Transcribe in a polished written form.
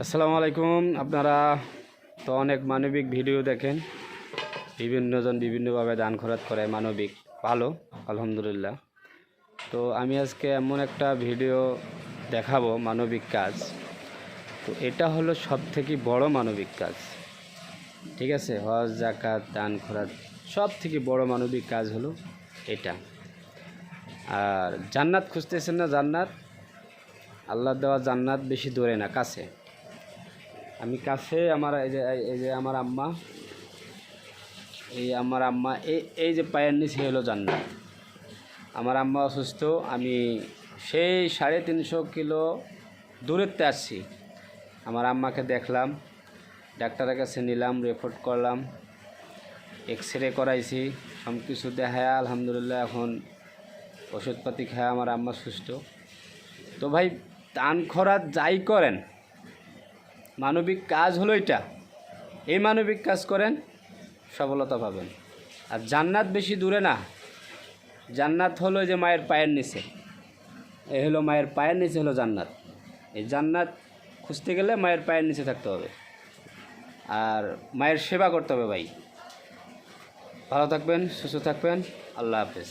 আসসালামু আলাইকুম। আপনারা তো অনেক মানবিক ভিডিও দেখেন, বিভিন্নজন বিভিন্নভাবে দান খরচ করে, মানবিক ভালো আলহামদুলিল্লাহ। তো আমি আজকে এমন একটা ভিডিও দেখাবো মানবিক কাজ। তো এটা হলো সবথেকে বড় মানবিক কাজ, ঠিক আছে? হজ জাকাত দান খরচ সব থেকে বড় মানবিক কাজ হলো এটা। আর জান্নাত খুঁজতেছেন না? জান্নাত, আল্লাহ দেওয়া জান্নাত বেশি দূরে না, কাছে। আমি কাছে আমার এই যে আমার আম্মা, এই যে পায়ের নিচে হলো জান্নাত। আমার আম্মা অসুস্থ, আমি সেই 350 কিলো দূরেতে আসছি। আমার আম্মাকে দেখলাম, ডাক্তারের কাছে নিলাম, রিপোর্ট করলাম, এক্সরে করাইছি, সব কিছু দেখায় আলহামদুলিল্লাহ এখন ওষুধপাতি খায় আমার আম্মা সুস্থ। তো ভাই, দান খরচ যাই করেন, মানবিক কাজ হলো এটা। এই মানবিক কাজ করেন, সফলতা পাবেন। আর জান্নাত বেশি দূরে না, জান্নাত হলো যে মায়ের পায়ের নিচে। এই হলো মায়ের পায়ের নিচে হলো জান্নাত। এই জান্নাত খুঁজতে গেলে মায়ের পায়ের নিচে থাকতে হবে, আর মায়ের সেবা করতে হবে। ভাই ভালো থাকবেন, সুস্থ থাকবেন, আল্লাহ হাফেজ।